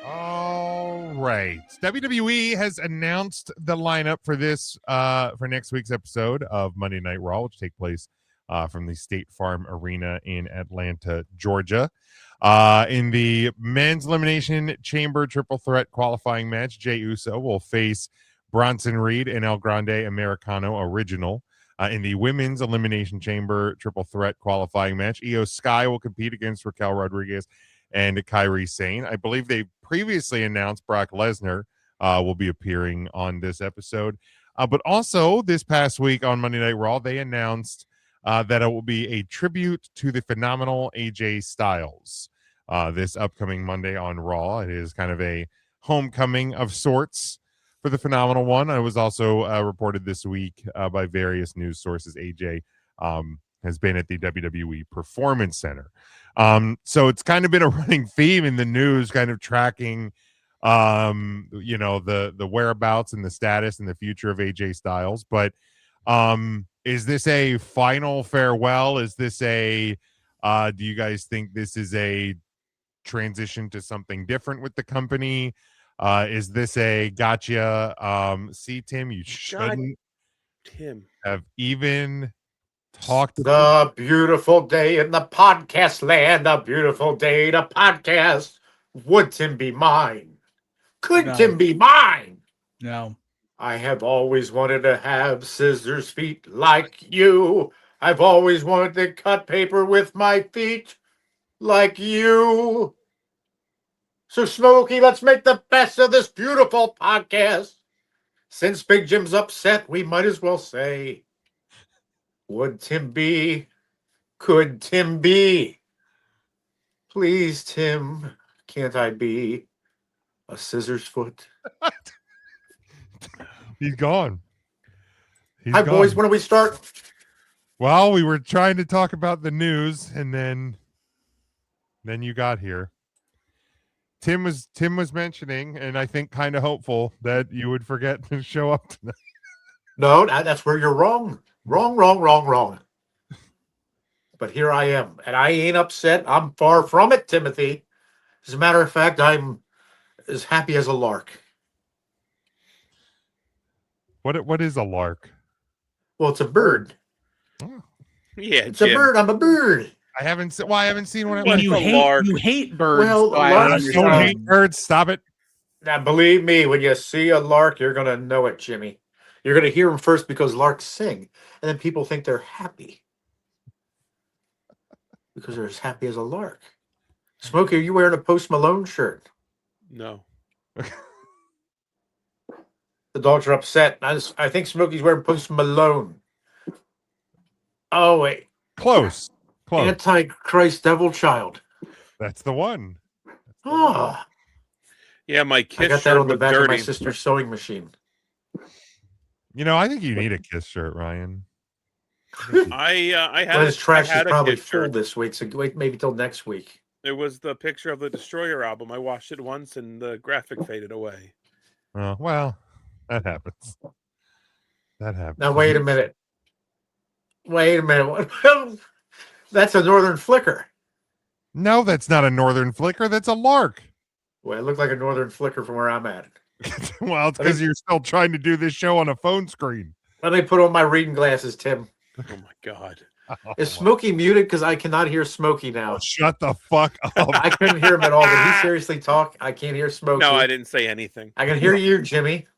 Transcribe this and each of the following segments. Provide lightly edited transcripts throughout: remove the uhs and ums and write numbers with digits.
All right. WWE has announced the lineup for this for next week's episode of Monday Night Raw, which take place from the State Farm Arena in Atlanta, Georgia. In the men's elimination chamber triple threat qualifying match, Jey Uso will face Bronson Reed and El Grande Americano Original. In the women's elimination chamber triple threat qualifying match, Io Sky will compete against Raquel Rodriguez and Kairi Sane. I believe they previously announced Brock Lesnar will be appearing on this episode. But also this past week on Monday Night Raw, they announced that it will be a tribute to the phenomenal AJ Styles this upcoming Monday on Raw. It is kind of a homecoming of sorts for the phenomenal one. It was also reported this week by various news sources. AJ has been at the WWE Performance Center. So it's kind of been a running theme in the news, kind of tracking the whereabouts and the status and the future of AJ Styles. But is this a final farewell? Is this do you guys think this is a transition to something different with the company? Is this a gotcha? See, Tim, you shouldn't have even talked the beautiful day in the podcast land, a beautiful day to podcast. Would Tim be mine? Could Tim be mine? No. I have always wanted to have scissors feet like you. I've always wanted to cut paper with my feet like you. So, Smokey, let's make the best of this beautiful podcast. Since Big Jim's upset, we might as well say, would Tim be? Could Tim be? Please, Tim, can't I be a scissors foot? He's gone. Hi, boys. When do we start? Well, we were trying to talk about the news, and then you got here. Tim was mentioning, and I think kind of hopeful that you would forget to show up tonight. No, that's where you're wrong. Wrong. But here I am, and I ain't upset. I'm far from it, Timothy. As a matter of fact, I'm as happy as a lark. What is a lark? Well, it's a bird. Oh. Yeah, it's a bird. I'm a bird. I haven't seen one. You hate birds. Well, larks don't hate birds. Stop it. Now, believe me, when you see a lark, you're gonna know it, Jimmy. You're gonna hear them first because larks sing, and then people think they're happy because they're as happy as a lark. Smokey, are you wearing a Post Malone shirt? No. The dogs are upset. I think Smokey's wearing Post Malone. Oh wait, close. Antichrist Devil Child. That's the one. Oh, yeah, my Kiss I got that on the back of my sister's sewing machine. I think you need a Kiss shirt, Ryan. I had his trash is probably full shirt this week, so wait maybe till next week. It was the picture of the Destroyer album. I watched it once, and the graphic faded away. Oh well, that happens. Now wait a minute. That's a northern flicker. No, that's not a northern flicker. That's a lark. Well, it looked like a northern flicker from where I'm at. Well, it's because you're still trying to do this show on a phone screen. Let me put on my reading glasses, Tim. Oh my God. Is Smokey muted? Because I cannot hear Smokey now. Oh, shut the fuck up. I couldn't hear him at all. Did he seriously talk? I can't hear Smokey. No, I didn't say anything. I can hear you, Jimmy.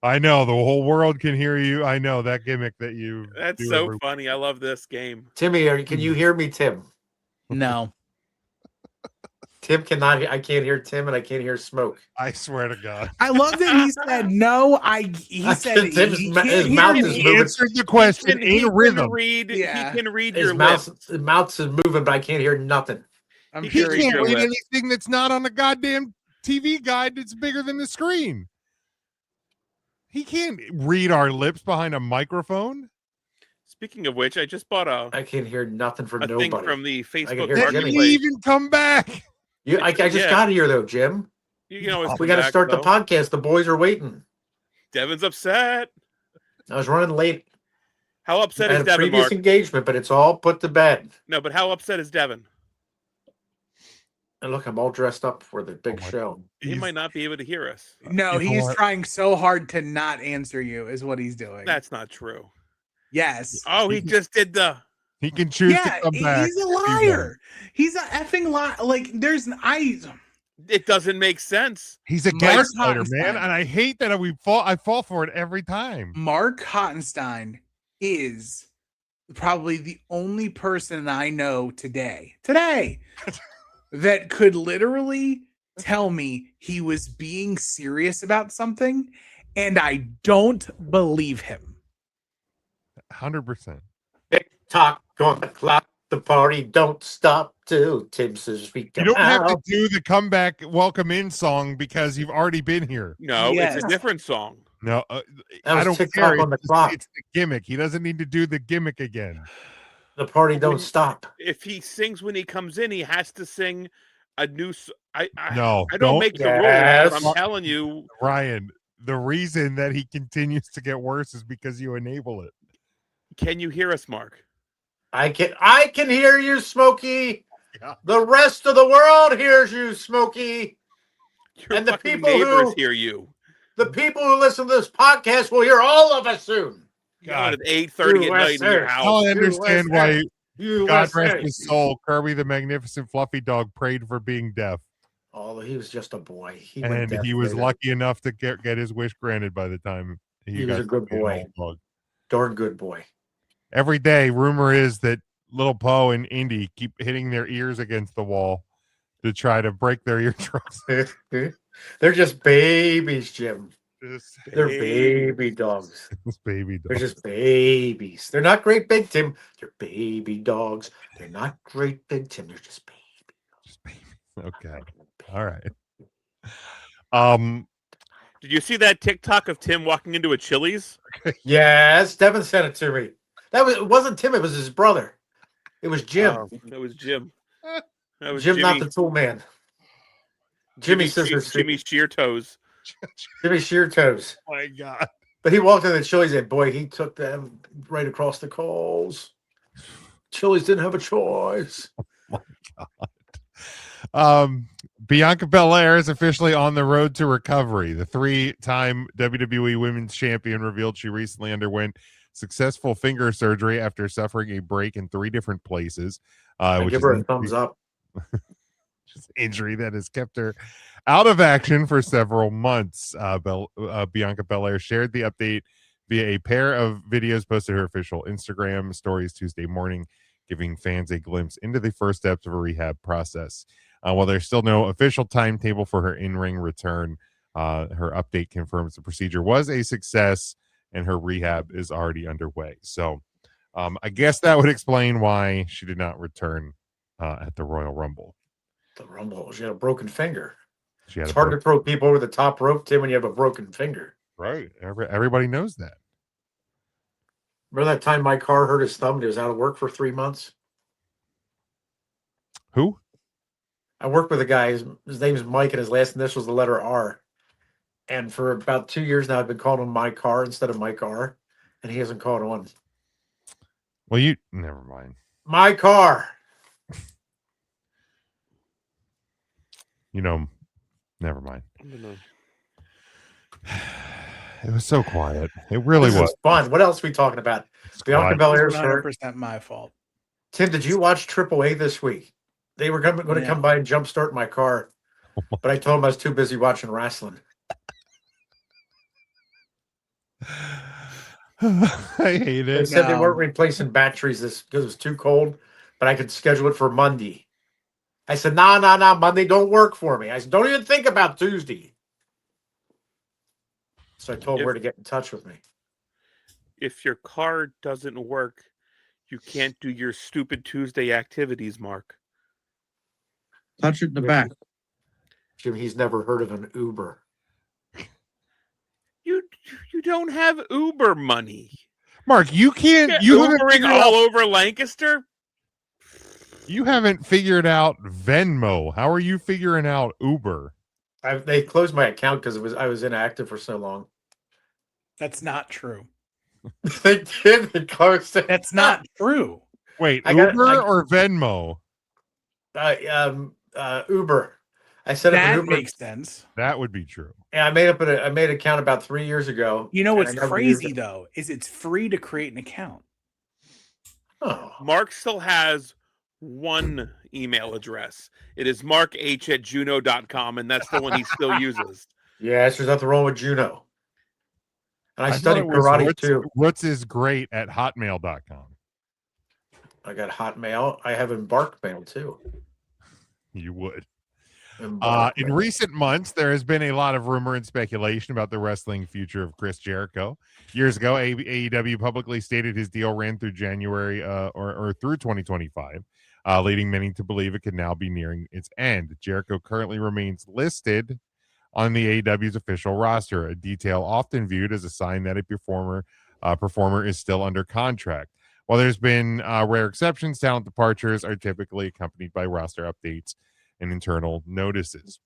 I know the whole world can hear you. I know that gimmick that you. That's so funny. I love this game. Timmy, can you hear me, Tim? No. Tim cannot. I can't hear Tim, and I can't hear Smoke. I swear to God. I love that he said no. He said his mouth is moving. Answered the question in rhythm. He can read his your mouth. lips. His mouth is moving, but I can't hear nothing. I'm He sure can't read anything that's not on the goddamn TV guide that's bigger than the screen. He can't read our lips behind a microphone. Speaking of which, I just bought I can't hear nothing from a nobody. thing from the Facebook hear Didn't Jimmy. he even come back? I just got here though, Jim. You can always We got to start the podcast. The boys are waiting. Devin's upset. I was running late. How upset I is had a Devin, previous Mark? engagement, but it's all put to bed. No, but how upset is Devin? And look, I'm all dressed up for the big Oh my- show. He He's- might not be able to hear us. No, You know he's what? trying so hard to not answer you, is what he's doing. That's not true. Yes. Oh, he just did the. He can choose to come back. he's a if he wants. liar. He's a effing liar. Like, It doesn't make sense. He's a Mark gaslighter, man, Hottenstein. and I hate that I fall for it every time. Mark Hottenstein is probably the only person I know today that could literally tell me he was being serious about something, and I don't believe him. 100%. Tick tock on the clock. The party don't stop till Tim says we You come don't have to out. do the comeback welcome in song because you've already been here. No, Yes. it's a different song. No, That I was don't tick care. tock on the It's clock. the gimmick. He doesn't need to do the gimmick again. The party When- don't stop. If he sings when he comes in, he has to sing a new. No, I don't make the rules. Yes. But I'm telling you, Ryan, the reason that he continues to get worse is because you enable it. can you hear us, Mark? I can hear you, Smokey. Yeah. The rest of the world hears you, Smokey. Your And the fucking people neighbors who- hear you. The people who listen to this podcast will hear all of us soon. God. At 8:30 at night in your USA. Now house. I understand why USA. God rest his soul, Kirby the Magnificent Fluffy Dog prayed for being deaf. Oh, he was just a boy. He went And deaf he was later. lucky enough to get his wish granted by the time He got was a good to be an boy. old dog. Darn good boy. Every day, rumor is that Little Poe and Indy keep hitting their ears against the wall to try to break their eardrums. They're just babies, Jim. Just They're baby dogs. this baby They're dog. just babies. They're not great big, Tim. They're baby dogs. They're not great big, Tim. They're just baby. Just baby. Okay. All right. Um. Did you see that TikTok of Tim walking into a Chili's? Yes, Devin sent it to me. It wasn't Tim, it was his brother. It was Jim. Oh, that was Jim. That was Jim, Jimmy. not the tool man. Jimmy Scissors. Jimmy Sheer Toes. Jimmy Sheer Toes. Oh my God. But he walked in the Chili's and boy, he took them right across the coals. Chili's didn't have a choice. Bianca Belair is officially on the road to recovery. The 3-time WWE Women's Champion revealed she recently underwent successful finger surgery after suffering a break in 3 different places. I Which give is her a an thumbs up. injury that has kept her out of action for several months. Bianca Belair shared the update via a pair of videos posted to her official Instagram stories Tuesday morning, giving fans a glimpse into the first steps of a rehab process. While there's still no official timetable for her in-ring return, her update confirms the procedure was a success and her rehab is already underway. So I guess that would explain why she did not return at the Royal Rumble. The Rumble. She had a broken finger. She had It's a hard broken- to throw people over the top rope, Tim, when you have a broken finger. Right. Everybody knows that. Remember that time my car hurt his thumb and he was out of work for 3 months? Who? I worked with a guy. His name is Mike, and his last initial is the letter R. And for about 2 years now, I've been calling him my car instead of my car, and he hasn't called on. Well, you never mind. My car. You know, never mind. I don't know. It was so quiet. It really This was. is fun. What else are we talking about? It's Bianca quiet. Belair's It's hurt. 100% my fault. Tim, did you watch AAA this week? They were going to Yeah. come by and jumpstart my car, but I told them I was too busy watching wrestling. I hate They it. said they No. weren't replacing batteries this because it was too cold, but I could schedule it for Monday. I said, no, Monday don't work for me. I said, don't even think about Tuesday. So I told her to get in touch with me. If your car doesn't work, you can't do your stupid Tuesday activities, Mark. Touch it in the back. Jim, he's never heard of an Uber. You don't have Uber money. Mark, you can't. Yeah, You haven't, Ubering figured all out, over Lancaster. you haven't figured out Venmo. How are you figuring out Uber? They closed my account because I was inactive for so long. That's not true. They did. They closed it. That's not true. Wait, I got- Uber I- or Venmo? Uber. I set up an That Uber. makes sense. That would be true. Yeah, I made an account about 3 years ago. You know and what's I never used crazy it. though is it's free to create an account. Oh. Mark still has one email address. It is markh@juno.com, and that's the one he still uses. Yes, there's nothing wrong with Juno. And I thought studied it was karate too. Roots is great at hotmail.com. I got Hotmail. I have Embark Mail too. You would. Embark In Mail. recent months, there has been a lot of rumor and speculation about the wrestling future of Chris Jericho. Years ago, AEW publicly stated his deal ran through January or through 2025, leading many to believe it could now be nearing its end. Jericho currently remains listed on the AEW's official roster, a detail often viewed as a sign that a performer is still under contract. While there's been rare exceptions, talent departures are typically accompanied by roster updates and internal notices.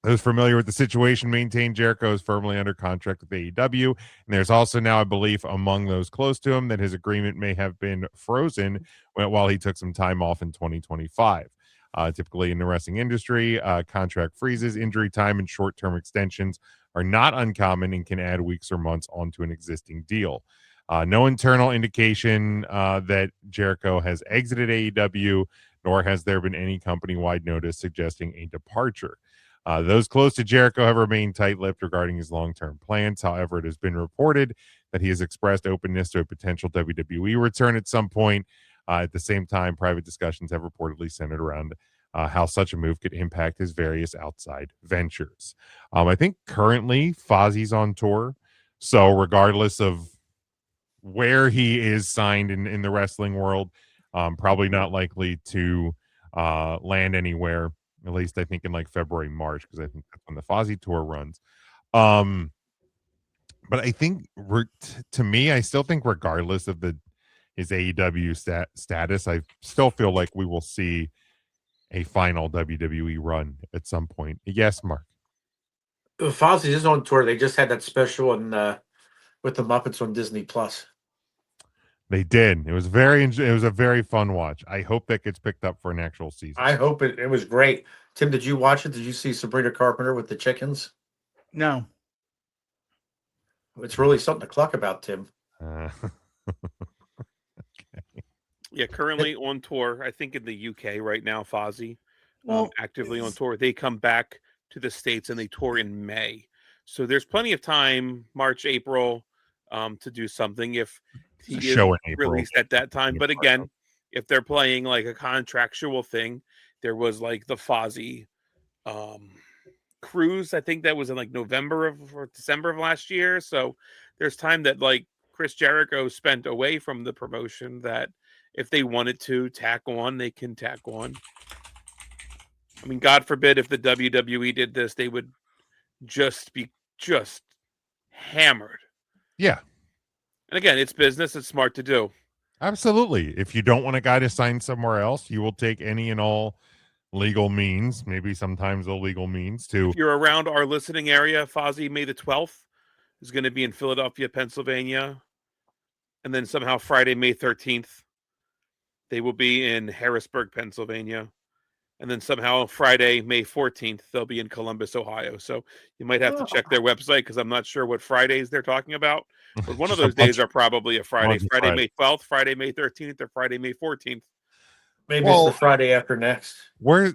Those familiar with the situation maintain Jericho is firmly under contract with AEW, and there's also now a belief among those close to him that his agreement may have been frozen while he took some time off in 2025. Typically in the wrestling industry, contract freezes, injury time, and short-term extensions are not uncommon and can add weeks or months onto an existing deal. No internal indication that Jericho has exited AEW, nor has there been any company-wide notice suggesting a departure. Those close to Jericho have remained tight-lipped regarding his long-term plans. However, it has been reported that he has expressed openness to a potential WWE return at some point. At the same time, private discussions have reportedly centered around how such a move could impact his various outside ventures. I think currently Fozzie's on tour, so regardless of where he is signed in the wrestling world, probably not likely to land anywhere, at least I think in like February, March, because I think that's when the Fozzy tour runs. But I think to me, I still think regardless of his AEW status, I still feel like we will see a final WWE run at some point. Yes, Mark. Fozzy is on tour. They just had that special with the Muppets on Disney Plus. They did. It was a very fun watch. I hope that gets picked up for an actual season. I hope it was great. Tim, did you watch it? Did you see Sabrina Carpenter with the chickens? No. It's really something to cluck about, Tim. Yeah, currently on tour. I think in the UK right now, Fozzy, Well, actively on tour. They come back to the States and they tour in May. So there's plenty of time, March, April, to do something if he is Show in April. released at that time. But again, if they're playing like a contractual thing, there was like the Fozzy cruise. I think that was in like November or December of last year. So there's time that like Chris Jericho spent away from the promotion that if they wanted to tack on, they can tack on. I mean, God forbid if the WWE did this, they would just be hammered. Yeah. And again, it's business. It's smart to do. Absolutely. If you don't want a guy to sign somewhere else, you will take any and all legal means, maybe sometimes illegal means to. If you're around our listening area, Fozzy May the 12th is going to be in Philadelphia, Pennsylvania. And then somehow Friday, May 13th, they will be in Harrisburg, Pennsylvania. And then somehow Friday, May 14th, they'll be in Columbus, Ohio. So you might have to check their website because I'm not sure what Fridays they're talking about. But one of those days are probably a Friday. Friday, May 12th, Friday, May 13th, or Friday, May 14th. Maybe it's the Friday after next. Where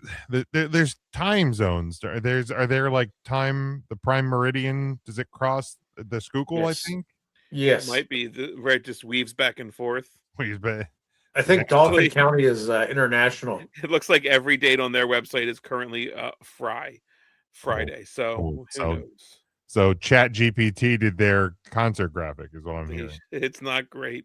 there's time zones. Are there like time, the prime meridian? Does it cross the Schuylkill? Yes. I think. Yes. It might be. Right, just weaves back and forth. I think Dauphin County is international. It looks like every date on their website is currently Friday. So who knows? So Chat GPT did their concert graphic is what I'm hearing. It's not great.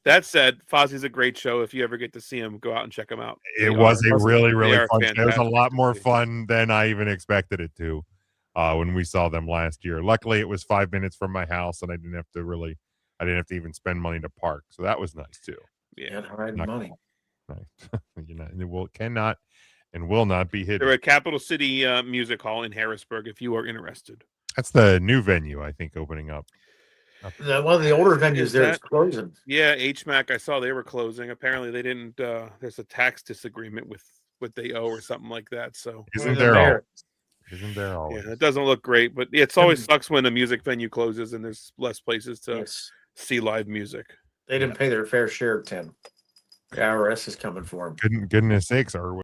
That said, Fozzy's a great show. If you ever get to see him, go out and check him out. It was a really fun show. It was a fantastic. lot more fun than I even expected it to when we saw them last year. Luckily, it was 5 minutes from my house, and I didn't have to even spend money to park. So that was nice too. Yeah, money. Nice. Cannot and will not be hidden. They're at Capital City Music Hall in Harrisburg. If you are interested, That's the new venue, I think, opening up. One of the older venues Is there is that- closing. Yeah, HMAC. I saw they were closing. Apparently, they didn't. There's a tax disagreement with what they owe or something like that. So Isn't The there mayor. always? Isn't there always? yeah, it doesn't look great. But it's always sucks when a music venue closes and there's less places to Yes. see live music. They didn't pay their fair share, Tim. The IRS is coming for them. Goodness sakes, are